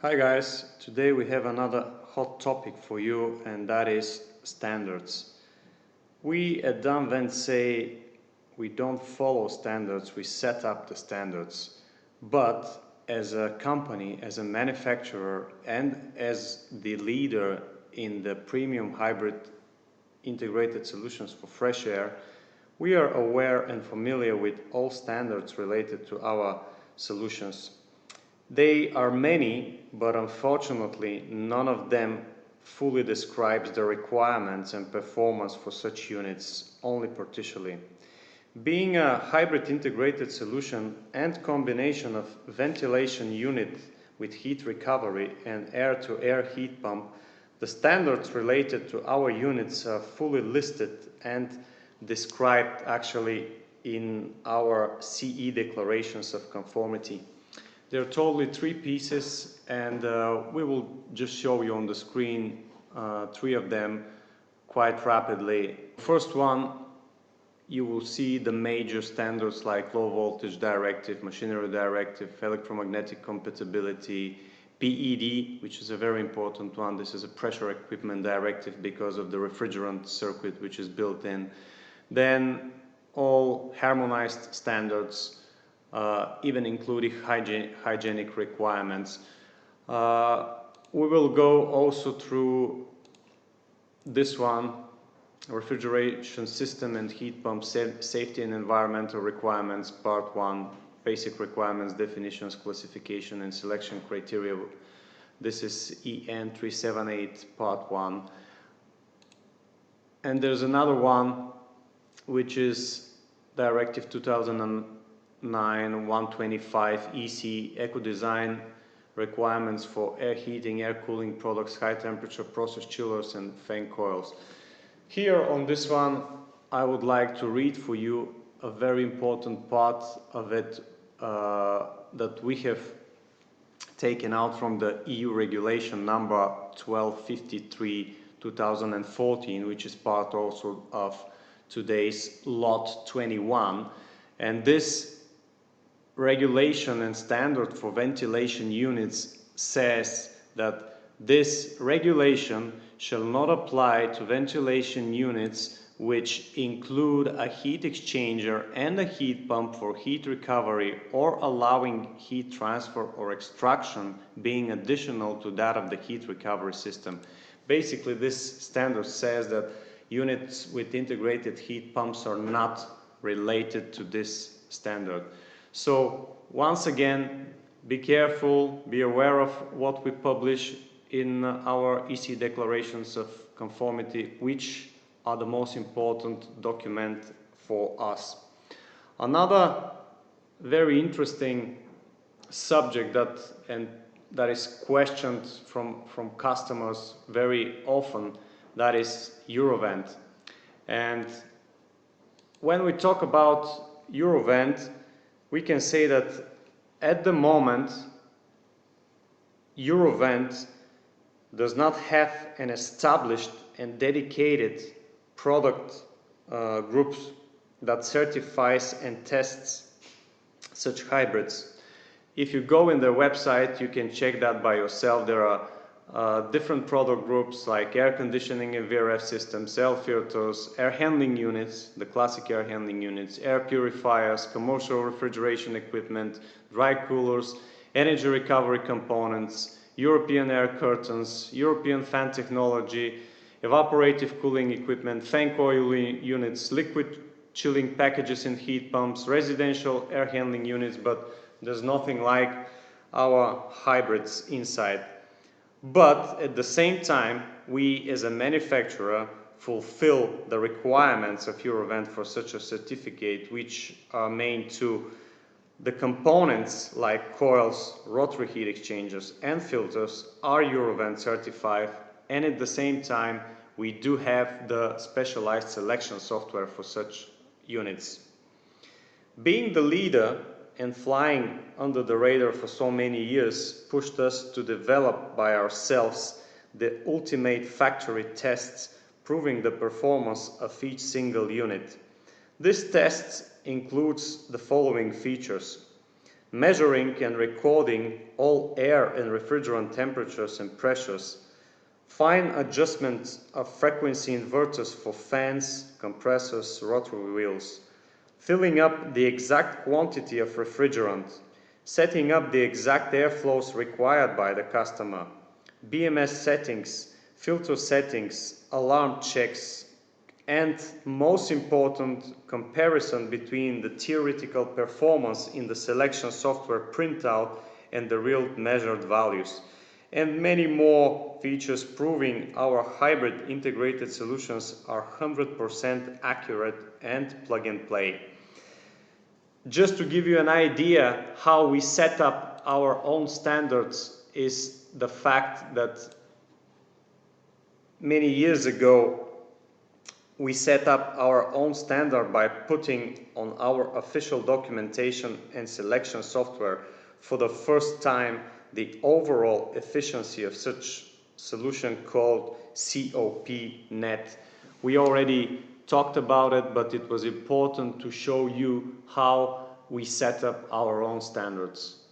Hi guys, today we have another hot topic for you, and that is standards. We at Danvent say we don't follow standards, we set up the standards. But as a company, as a manufacturer, and as the leader in the premium hybrid integrated solutions for fresh air, we are aware and familiar with all standards related to our solutions. They are many, but unfortunately none of them fully describes the requirements and performance for such units, only partially. Being a hybrid integrated solution and combination of ventilation unit with heat recovery and air-to-air heat pump, the standards related to our units are fully listed and described actually in our CE declarations of conformity. There are totally three pieces, and we will just show you on the screen three of them quite rapidly. First one, you will see the major standards like low voltage directive, machinery directive, electromagnetic compatibility, PED, which is a very important one. This is a pressure equipment directive because of the refrigerant circuit which is built in. Then all harmonized standards, even including hygienic requirements. We will go also through this one, refrigeration system and heat pump safety and environmental requirements, part 1, basic requirements, definitions, classification and selection criteria. This is EN 378, part 1. And there's another one which is Directive 2009-125 EC Eco Design requirements for air heating, air cooling products, high temperature process chillers and fan coils. Here on this one I would like to read for you a very important part of it that we have taken out from the EU regulation number 1253/2014, which is part also of today's lot 21. And this regulation and standard for ventilation units says that this regulation shall not apply to ventilation units which include a heat exchanger and a heat pump for heat recovery or allowing heat transfer or extraction being additional to that of the heat recovery system. Basically, this standard says that units with integrated heat pumps are not related to this standard. So once again, be careful, be aware of what we publish in our EC declarations of conformity, which are the most important document for us. Another very interesting subject that is questioned from customers very often, that is Eurovent. And when we talk about Eurovent, we can say that at the moment Eurovent does not have an established and dedicated product groups that certifies and tests such hybrids. If you go in their website, you can check that by yourself. There are different product groups like air conditioning and VRF systems, air filters, air handling units, the classic air handling units, air purifiers, commercial refrigeration equipment, dry coolers, energy recovery components, European air curtains, European fan technology, evaporative cooling equipment, fan coil units, liquid chilling packages and heat pumps, residential air handling units, but there's nothing like our hybrids inside. But at the same time, we as a manufacturer fulfill the requirements of Eurovent for such a certificate, which are main to the components like coils, rotary heat exchangers and filters are Eurovent certified, and at the same time we do have the specialized selection software for such units. Being the leader and flying under the radar for so many years pushed us to develop by ourselves the ultimate factory tests proving the performance of each single unit. This test includes the following features: measuring and recording all air and refrigerant temperatures and pressures, fine adjustment of frequency inverters for fans, compressors, rotary wheels, filling up the exact quantity of refrigerant, setting up the exact airflows required by the customer, BMS settings, filter settings, alarm checks, and most important, comparison between the theoretical performance in the selection software printout and the real measured values, and many more features proving our hybrid integrated solutions are 100% accurate and plug and play. Just to give you an idea how we set up our own standards is the fact that many years ago we set up our own standard by putting on our official documentation and selection software for the first time the overall efficiency of such solution called COP net. We already talked about it, but it was important to show you how we set up our own standards.